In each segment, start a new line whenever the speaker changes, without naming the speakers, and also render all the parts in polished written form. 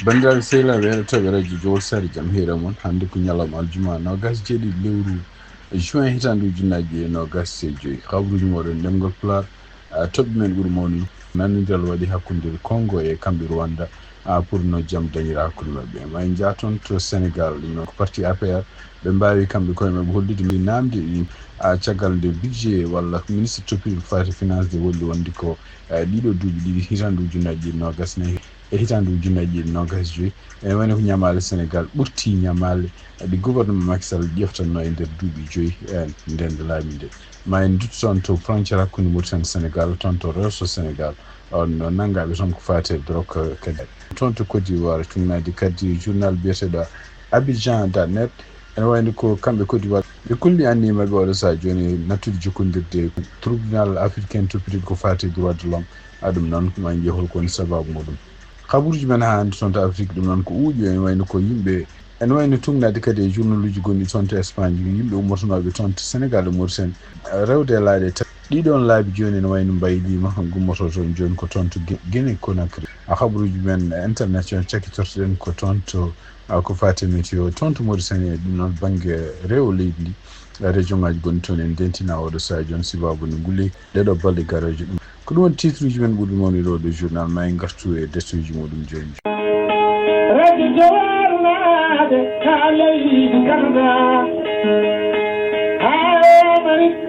Bandar Sela were to Veraji Jolsar Jamhiramun, Handikunyala Aljuma, Nogas Jedi Luru, Juin Hitandu Junaji, Nogas Seji, Habrumor and Nemgol Pulaar, Topman Gurmoni, Nanindal Wadi Hakundir Congo, a Kambi Rwanda, Purno Jam Dayra Kulmabe. My Jaton to Senegal, Party Apia, Bembari Kambi Koima Huldi Namdi, Chagal de budget, while Minister to Finance the World Wandiko, Dido Dubi Hitandu Junaji, Nogas Nahi. Hitandu junaji nogas joyi woni ko ñamale Sénégal ɓurti ñamale di gouvernement Macky Sall ƴeftanno e nder duuɓi joyi ndende laabi nde ma en dutto toon to frontiére hakkude Mauritanie Sénégal toon to Resso Sénégal on nangaɓe toon ko fate drok kadi toon to Côte d'Ivoire tumnadi kadi journal biyeteɗo Abidjan.net ene wayno ko kamɓe Côte d'Ivoire ɓe kulli annimaɓe oɗo saha joni nattude jokkodirde tribunal africain toppitide ko fate droit de l'homme aɗum noon ma en jeehol koni sababu muɗum haburuji men ha hande toon to Afrique ɗum noon ko uuƴi en wayno ko yimɓe ene wayno tugnade kadi e journal uji gonɗi toon to Espagne yimɓe ummotonoɓe toon to Sénégal e Mauritanie rewde laaɗe ɗiɗon laabi joni ene wayno mbaylima gummoto toon joni ko toon to Guinée Conakry haburuji men international cakkitortoɗen ko toon to ko fate météo toon to Mauritanie ɗum noon banggue rewo leydi ndi région ngaji gonɗi toon en dentina oɗo saha joni sibabu no guuli ɗeɗo balɗe garoje ɗum ko ɗum woni titre uji men ɓurɗi mawni ɗo journal ma en gartu e destuji muɗum joni radio jowarnade ka leydi Canada ha Amérique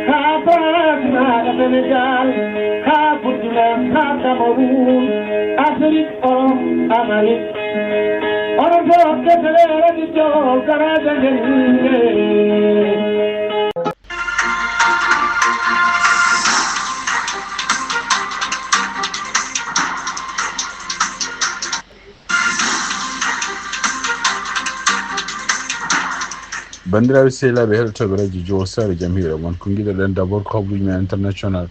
ha Basmaɗa Sénégal ha Portugal ha Cameroun Afrique Amérique oɗon fof defere radio jo garaje nden bandiraɓe sehilaɓe heɗotoɓe radio Jowol Sare jaam hiire moon ko guiɗoɗen d' abord ko habruji men international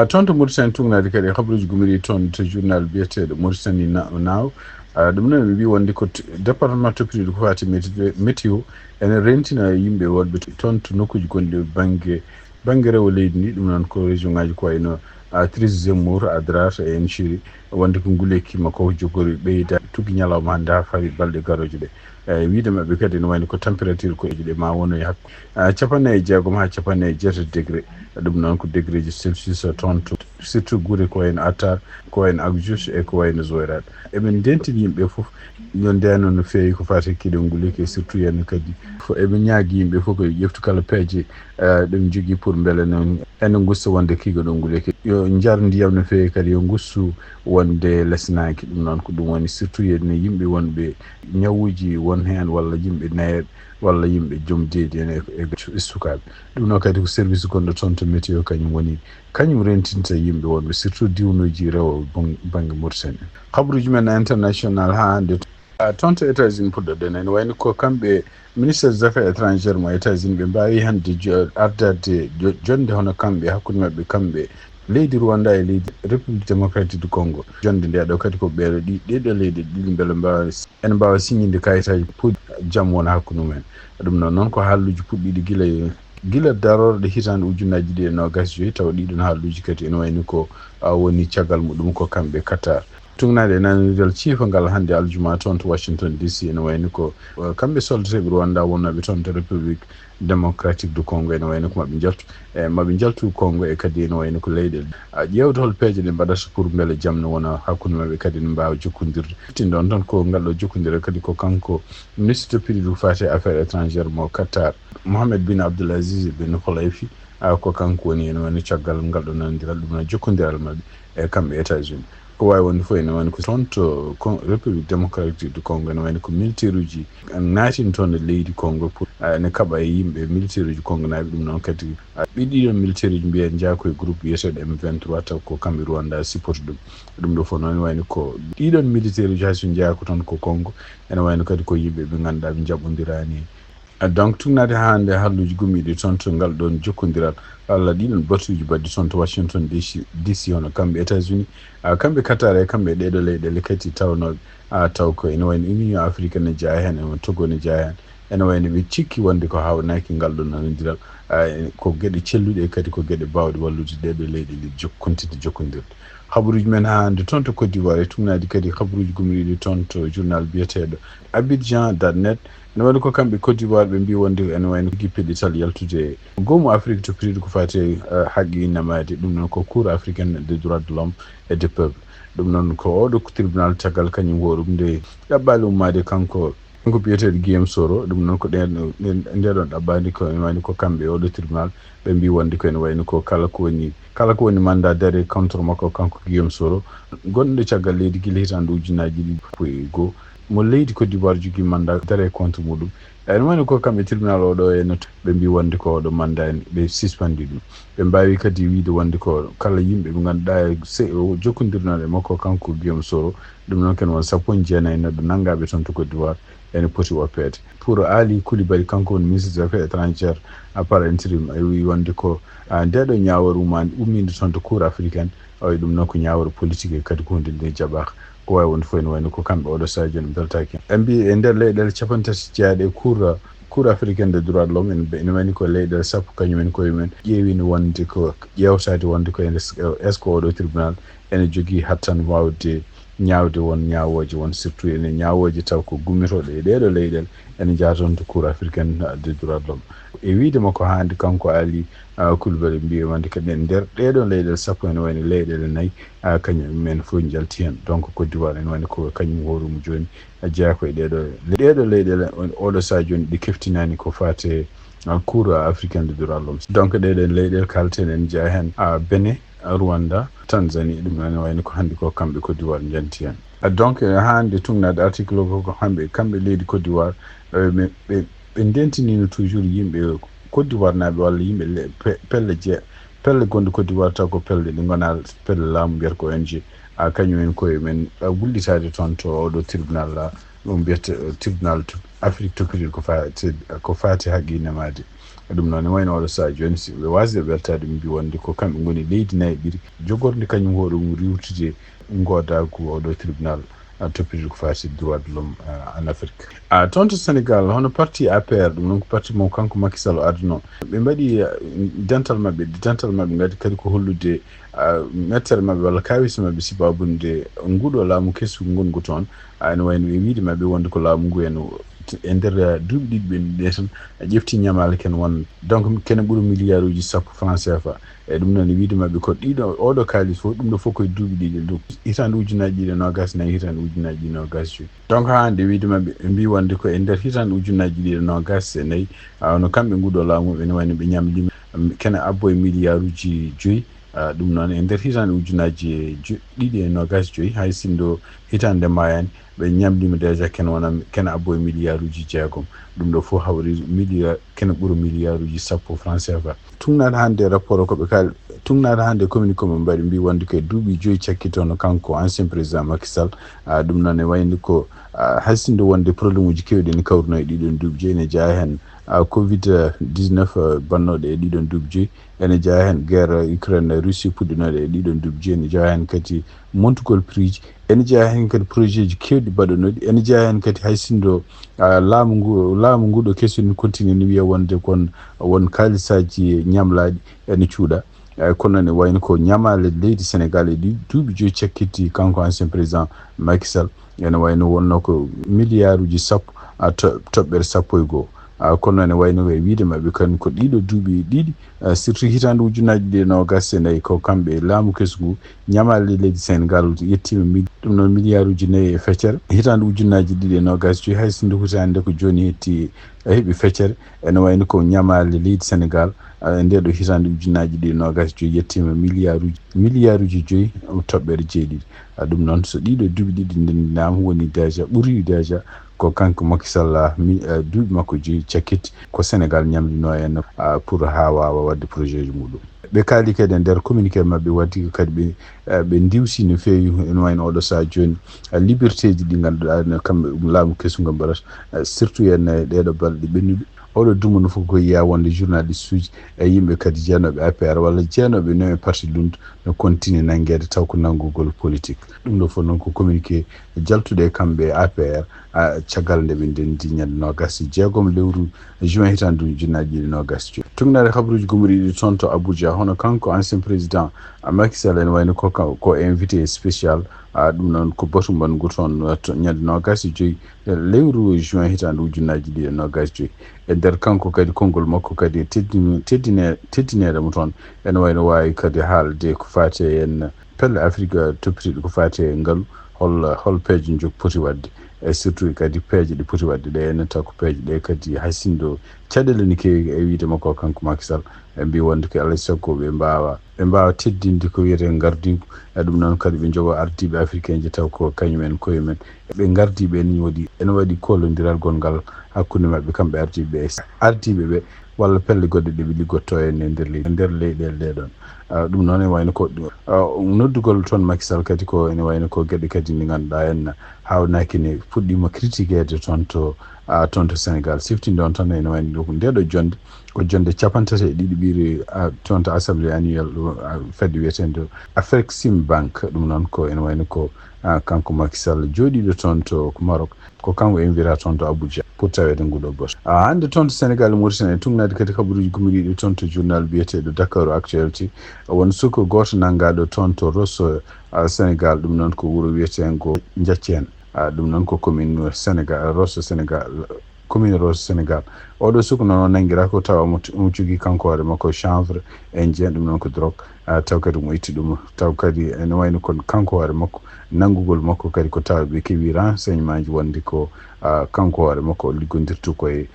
toon to Mauritanie tugnade kadi habruji gumiri toon to journal biyeteɗo Mauritanie Now ɗum noon ɓe mbi wonde ko département toppitiɗo ko fati météo ene rentina yimɓe wonɓe toon to nokkuji gonɗi banggue rewo leydi ndi ɗum noon ko région ngaji ko wayno Tris Zemour Adrar e en Chiri wonde ko ngulekima ko jogori ɓeyda tugui ñalawma hande ha fari balɗe garoje ɗe wiide mabɓe kadi ne wayno ko température ko ɗe ma wono e hakku capanɗe e jeegom ha capanɗe e jeetati degré ɗum noon ko degré ji Celsius toon to surtout guure ko wayno Attar ko wayno Agjouch e ko wayno Zoyrat eɓen dentini yimɓe foof yo ndeno no feewi ko fati kiɗen nguleki surtout yenno kadi eɓe ñaagui yimɓe foof ko ƴeftu kala peeje ɗum jogui pour beele noon ene gusta wonde kiiga ɗo nguleki yo jar ndiyam no feewi kadi yo gussu wonde lesnaki ɗum noon ko ɗum woni surtout yenno yimɓe wonɓe ñawuji won hen walla yimɓe nayeɓe walla yimɓe joom deedi en e sukaɓe ɗum noon kadi ko service gonɗo toon to météo kañum rentinta yimɓe wonɓe surtout diwnoji rewo banggue Mauritanie habruji men international ha hande toon to États-Unis puɗɗoɗen ene wayno ko kamɓe ministre des affaires étrangére mo États-Unis ɓe mbawi hande ardade jonde hono kamɓe hakkude mabɓe kamɓe leydi Rwanda e leydi République démocratique du Congo jonde nde ɗo kadi ko ɓeeɗo ɗiɗo leydi ɗiɗi beele ene mbawa signinde kayitaji pour jaam wona hakkude mumen ɗum noon ko haalluji puɗɗiɗi gila darorde hitande ujunnaji ɗi e nogas joyi taw ɗiɗon haalluji kadi ene wayni ko woni caggal muɗum ko kamɓe Qatar tugnade e nanodel ciifangal hande aljuma toon to Washington DC ene wayni ko kamɓe soldateɓe Rwanda wonnoɓe toon to République démocratique du Congo ene wayno ko maɓe jaltu Congo e kadi ene wayno ko leyɗel ƴewde hol peeje ɗe mbaɗata pour beele jaam no wona hakkude mabɓe kadi ne mbawa jokkodirde ɗon tan ko ngal ɗo jokkodire kadi ko kanko ministre toppitiɗo ko fate affaire étrangére mo Qatar Mohamed bin Abdelaziz bin Khalifa ko kanko woni ene wayno caggal ngal ɗo nanodiral ɗum no jokkodiral mabɓe e kamɓe États-Unis ko wawi wonde fof ene wayno ko toon to République démocratique du Congo ene wayno ko militaire uji naatini toon e leydi Congo pour ne kaɓa e yimɓe militaire uji Congo naaɓe ɗum noon kadi ɓiɗiɗon militaire uji mbiyen jaako e groupe wiyeteɗo M23 taw ko kamɓe Rwanda supporte ɗum ɗo fof noon ene wayno ko ɗiɗon militaire uji hayso jeeyako toon ko Congo ene wayno kadi ko yimɓe ɓe ganduɗa ɓe jaɓodirani donc tugnade hande halluji gummiɗi toon to ngal ɗon jokkodiral Allah ɗiɗon batuji baddi toon to Washington DC hono kamɓe États-Unis kamɓe Qatar e kamɓe ɗeɗo leyɗele kadi tawnoɓe taw ko ene wayno Union africaine ne jeeya hen e Togo ne jeeya hen ene wayno ɓe cikki wonde ko hawnaki ngal ɗon nanodiral ko gueɗe celluɗe kadi ko gueɗe bawɗe wallude ɗeɗo leyɗele kontide jokkodirde habaruji men ha hande toon to Côte d'Ivoire e tungnaji kadi habaruji gumriɗi toon to journal biyeteɗo abidjan.net ene waɗi ko kamɓe Côte d'Ivoire ɓe mbi wonde ene wayno guippiɗital yaltude gomu Afrique to piriɗo ko fate haqqi innamade ɗum noon ko cour africaine des droits de l'homme et du peuple ɗum noon ko oɗo tribunal caggal kañum hoɗum nde ɗaɓɓali ummade kanko biyeteɗo Guillaume Soro ɗum noon ko ndeɗon ɗaɓɓadi ko ene wayno ko kamɓe oɗo tribunal ɓe mbi wonde ko ene wayno ko kala ko woni mandat dare contre makko kanko Guillaume Soro gonɗo caggal leydi guila hitande ujunnaji ɗiɗi mo leydi Côte d'Ivoire jogui mandat dare contre muɗum ene wayno ko kamɓe tribunal oɗo ene ɓe mbi wonde ko oɗo mandat en ɓe suspendi ɗum ɓe mbawi kadi wiide wonde ko kala yimɓe ɓe ganduɗa jokkodirnoɗe makko kanko Guillaume Soro ɗum noon ken won 19 neɗɗo nangaɓe toon to Côte d'Ivoire ene poti woppede pour Ali Coulibaly kanko woni ministre des affaires étrangères par intérim wi wonde ko ndeɗo ñaworu ummide toon to cour africaine o ɗum noon ko ñaworu politique e kadi ko hunde nde jaɓaka ko wawi wonde fof ene wayno ko kamɓe oɗo sadio joni beltaki ɓe mbi e nder leyɗele 30 jeeyaɗe cour africaine des droits de l'homme ene wayni ko leyɗele sappo kañumen koyemumen ƴeewino wonde ko ƴewtade wonde ko est ce que oɗo tribunal ene jogui hattan wawde ñaawde won ñaawoje won surtout ene ñaawoje taw ko gummitoɗe e ɗeɗo leyɗele ene jaaton to cour africaine des droits de l'homme e wiide makko hande kanko Ali Coulibaly mbi wonde kadi nder ɗeɗon leyɗele sappo ene wayno leyɗele 4 kañum men fof jalti hen donc Côte d'Ivoire ene wayno ko kañum horumo joni jeeya koye ɗeɗo leyɗele oɗo saa joni ɗi keftinani ko fate cour africaine des droits de l'homme donc ɗeɗen leyɗele kalten en jeeya hen Benin Rwanda Tanzanie ɗum ene wayno ko hande ko kamɓe Côte d'Ivoire janti hen donc hande tungnade article ko kamɓe leydi Côte d'Ivoire ɓe ndentinino toujours yimɓe Côte d'Ivoire naɓe walla yimɓe pelle gonɗe Côte d'Ivoire taw ko pelle ɗe gona pelle laamu mbiyata ko ONG kañumen koye men gullitade toon to oɗo tribunal ɗum mbiyata tribunal Afrique to piriɗo ko fati haqqinamade ɗum noon ne wayno oɗo saa joni ɓe wasde weltade ɓe mbi wonde ko kamɓe goni leydi nayyi ɓiiri jogorde kañum hoɗum riwtude godago oɗo tribunal toppitide ko fati droit de l'homme en Afrique toon to Sénégal hono parti APR ɗum noon ko parti mo kanko Macky Sall arduno ɓe mbaɗi dental mabɓe gadi kadi ko hollude mettere mabɓe walla kawisi mabɓe sibabunde nguɗo laamu kesgu gongu toon ene wayno ɓe wiide mabɓe wonde ko laamu ngu e nder duuɓi ɗiɗi ɓe ɗe tan ƴefti ñamale ken won donc kene ɓuuri milliard uji 10 francs CFA e ɗum noon wiide mabɓe ko ɗiɗo oɗo kalis fof ɗum ɗo fof koye duuɓi ɗiɗi ɗo hitande ujunaji ɗiɗi nogas nayi hitande ujunaji ɗiɗi nogas joyyi donc hande wiide mabɓe ɓe mbi wonde ko e nder hitande ujunaji ɗiɗi nogas e nayyi no kamɓe nguɗo laamu ene wayno ɓe ñamlima kene abbo e milliard uji 5 ɗum noon e nder hitande ujunaji ɗiɗi e nogas joyyi hay sindo hitande mayani ɓe ñamlima déjà kene abbo e milliard uji 6 ɗum ɗo fof hawri milliard kene ɓuuro milliard uji 10 francs CFA tungnade hande rapport o koɓe kaali tungnade hande communiqué mo mbaɗi mbi wonde koye duuɓi 5 cakkitono kanko ancien président Macky Sall ɗum noon e wayni ko haysinde wonde probléme uji kewɗi ene kawruno e ɗiɗon duuɓi 5 ene jeeya hen covid 19 bannoɗo e ɗiɗon duuɓi 5 ene jeeya hen guerre Ukraine Russie puɗɗinoɗo e ɗiɗon duuɓi 5 ene jeeya hen kadi montugol prix ene jeeya hen kadi projet ji kewɗi baɗanoɗi ene jeeya hen kadi haysindo laamu ngu ɗo kesoni continue ni wiya wonde kon won kalisaji ñamlaɗi ene cuuɗa kono ne wayno ko ñamale leydi Sénégal e duuɓi 5 cakkiti kanko ancien président Macky Sall ene wayno wonno ko milliard uji 10 toɓɓere 11 kono ne wayno e wiide mabɓe kan ko ɗiɗo duuɓi ɗiɗi surtout hitande ujunaji ɗi nogas e nayyi ko kamɓe laamu kesgu ñamale leydi Sénégal yettima ɗum noon milliard uji 4 e feccere hitande ujunaji 2 e nogas joyyi hay so hutande ko joni hetti heeɓi feccere ene wayno ko ñamale leydi Sénégal ndeɗo hitande ujunaji 2 e nogas joyyi yettima milliard uji 5 toɓɓere 6 ɗum noon so ɗiɗo duuɓi ɗiɗi ndendinama woni déjà ɓuuri déjà ko kanko Macky Sall duuɓi makko 5 cakkiti ko Sénégal ñamlino en pour ha wawa wadde projet ji muɗum ɓe kaali kadi e nder communiqué mabɓe waddi kadi ɓe ndiwsi no feewi ene wayno oɗo saa joni liberté ji ɗi ganduɗa kamɓe laamu kesgu mbaɗata surtout en ɗeɗo balɗe ɓennuɗe oɗo dumo no fof ko yiya wonde journaliste uji e yimɓe kadi jeenoɓe APR walla jeenoɓe noon e parti lundu no continue nanguede taw ko nanggugol politique ɗum ɗo fof noon ko communiqué jaltuɗe kamɓe APR caggal nde ɓe ndendi ñande nogas jeegom lewru juin hitandu junnaji ɗiɗi nogas joyi tugnare habaruji gomori ɗi toon to abuja hono kanko ancien président Macky Sall ene wayno ko invité spécial ɗum noon ko batum bangu toon ñande nogas joyi lewru juin hitandu ujunnaji ɗiɗi nogas joyi e nder kanko kadi konngol makko kadi teddinere mo toon ene wayno wawi kadi haalde ko fati en pelle afrique toppitiɗo ko fati e ngaalu hol peeje jog poti wadde e surtout kadi peeje ɗi poti wadde ɗe enen taw ko peeje ɗe kadi haysindo caɗele ni kewi e wiide makko kanko Macky Sall ɓe mbi wonde ko alay sago ɓe mbawa teddinde ko wiyete gardigu e ɗum noon kadi ɓe jogo ardiɓe africain ji taw ko kañumen koye men ɓe gardiɓe ene waɗi kolodiral gongal hakkude mabɓe kamɓe ardiɓe ɓe walla pelle goɗɗe ɗe ɓe liggotto e nder leyɗele ɗe ɗon ɗum noon ene wayno ko noddugol toon Macky Sall kadi ko ene wayno ko gueɗe kadi ndi ganduɗa en hawnaki ne fuɗɗima critiquede toon to Sénégal siftinde on tan ene wayno ɗo ndeɗo jonde ko jonde capantati e ɗiɗi ɓiiri toon to assemblée annuel fedde wiyetende Afrexim Bank ɗum noon ko ene wayno ko kanko Macky Sall jooɗiɗo toon to Maroc ko kanko invira toon to Abuja pour tawede nguɗo goto hande toon to Sénégal Mauritanie tugnade kadi kabaruji gumiriɗi toon to journal biyeteɗo Dakar Actualité won suka goto nangaɗo toon to Rosso Sénégal ɗum noon ko wuuro wiyetengo Diathiene ɗum noon ko commune Sénégal Rosso Sénégal commune Rosso Sénégal oɗo suka noon nanguira ko tawa mo jogui kanko hoore makko chanvre indien ɗum noon ko drogue taw kadi mo itti ɗum taw kadi ene wayno ko kanko hoore makko nanngugol makko kadi ko tawa ɓe keewi renseignement ji wonde ko kanko hoore makko o liggodirtu koye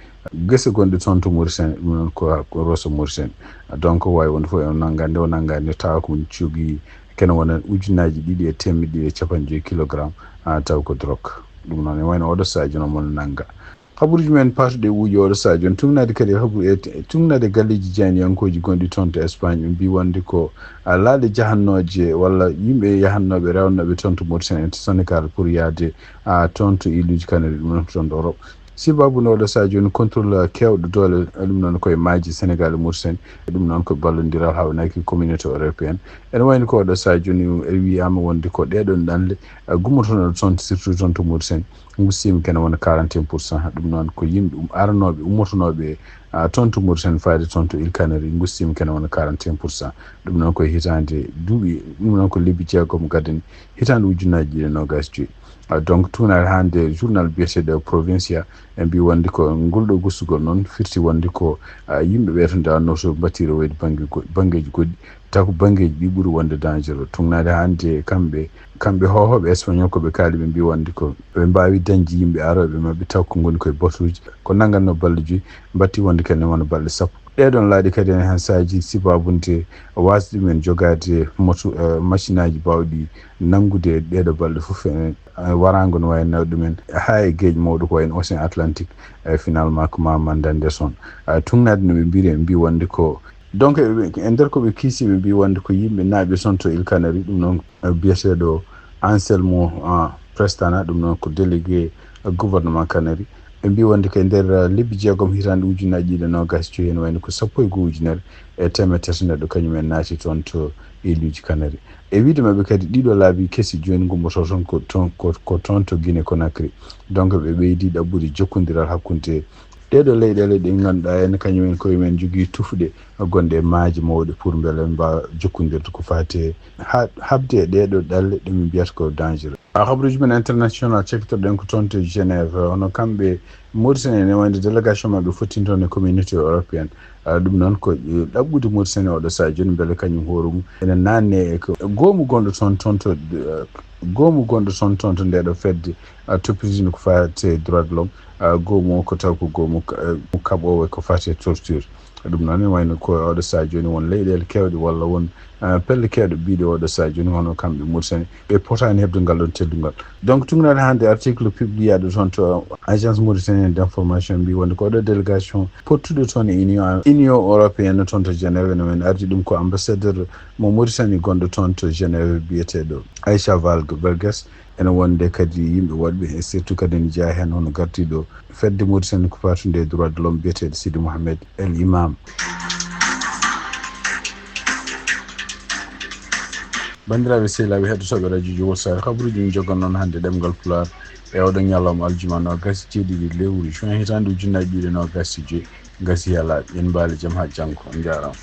gese gonɗe toon to Mauritanie ɗum noon ko Rosso Mauritanie donc wawi wonde fof o nanggande tawa ko jogui kene wona ujunnaji ɗiɗi e temedde ɗiɗi e capanɗe joyyi kilogramme taw ko drogue ɗum noon e wayno oɗo sadio noon mono nangga habaruji men patuɗe wuuƴi oɗo sadio on tugnade kadi tugnade galleji jeyaniyankoji gonɗi toon to Espagne ɓe mbi wonde ko laaɗe jahannoje walla yimɓe yahannoɓe rewnoɓe toon to Mauritanie to Sénégal pour yaade toon to iluji kanari ɗum noon toon to Europe sibabu noɗo sadio joni contrôle kewɗo doole ɗum noon koye maaji Sénégal e Mauritanie ɗum noon ko ballodiral hawnaki communauté européenne ene wayno ko oɗo sadio joni wiyama wonde ko ɗeɗon ɗanle gummotono toon surtout toon to Mauritanie gussima kene wona 41% ɗum noon ko yimɓe aranoɓe ummotonoɓe toon to Mauritanie faade toon to île Canaries gussima kene wona 41% ɗum noon koye hitande duuɓi ɗum noon ko lebbi jeegom gadani hitande ujunnaji ɗiɗi nogas joyyi donc tugnade hande journal biyeteɗo provincia e mbi wonde ko ngolɗo gustugol noon firti wonde ko yimɓe ɓe to ndewanno to mbattira wayde banggueji goɗɗi taw ko banggueji ɗi ɓuuri wonde dangereux tugnade hande kamɓe hohoɓe espagnol koɓe kaali ɓe mbi wonde ko ɓe mbawi dañde yimɓe aroɓe mabɓe taw ko goni koye batuji ko nanganno balɗe joyyi mbatti wonde kene wona balɗe sappo ɗeɗon laaɗi kadi ene hen sahaji sibabunde wasde ɗumen jogade machine aji bawɗi nanngude ɗeɗo balɗe fof warago no wawi nawde ɗumen ha e gueƴe mawɗo ko wayno océan atlantique finalement ko Mamanda Anderson tugnade no ɓe mbiri ɓe mbi wonde ko donc e nder koɓe kiisi ɓe mbi wonde ko yimɓe naaɓe toon to île Canaries ɗum noon biyeteɗo Anselmo Prestana ɗum noon ko délégué gouvernement Canaries ɓe mbi wonde ko e nder lebbi jeegom hitande ujunnaji ɗiɗi nogas joyyi ene wayno ko 15 ujunere e temedde tati neɗɗo kañumen naati toon to îluji Canaries e wiide mabɓe kadi ɗiɗo laabi kesi joni gummoto toon ko toon to Guinée Conakry donc ɓe ɓeydi ɗaɓɓude jokkodiral hakkude ɗeɗo leyɗele ɗe ganduɗa en kañumen koye men jogui tufɗe gonɗe e maaji mawɗe pour beele mbawa jokkodirde ko fate habde e ɗeɗo ɗalle ɗemin mbiyata ko dangereux habaruji men international cektoɗen ko toon to Genève hono kamɓe Mauritanie ene wayde délégation mabɓe fottin toon e communauté européenne ɗum noon ko ɗaɓɓude Mauritanie oɗo saha joni beele kañum hoore mum ene nanne e ko goomu gonɗo toon to ndeɗo fedde toppitino ko fate droit de l'homme goomu o ko taw ko goomu kaɓowo ko fate torture ɗum noon ne wayno ko oɗo saha joni won leyɗele kewɗe walla won pelle kewɗe mbiɗe oɗo saha joni hono kamɓe Mauritanie ɓe potani hebde ngal ɗon teddugal donc tugnade hande article publiyaɗo toon to agence mauritanienne d' information mbi wonde ko oɗo délégation pottuɗo toon e union européenne toon to Genève ene men ardi ɗum ko ambassadeur mo Mauritanie gonɗo toon to Genève biyeteɗo Aïcha Valgues ene wonde kadi yimɓe woɗɓe e surtout kadi ne jeeya hen hono gardiɗo fedde Mauritanie ko fatude e droit de l'homme biyeteɗo Sidi Mohamed El Imam bandiraɓe sehilaɓe heɗotoɓe radio Jowol Sare habaruji min jogon noon hannde ɗemgal Pulaar yawɗo ñalawma aljuma no gasi ceeɗiɗi lewru juin hitande ujunnaje ɗiɗi no gasi joyi gasi yala yen mbaali jaam ha janggo on jarama.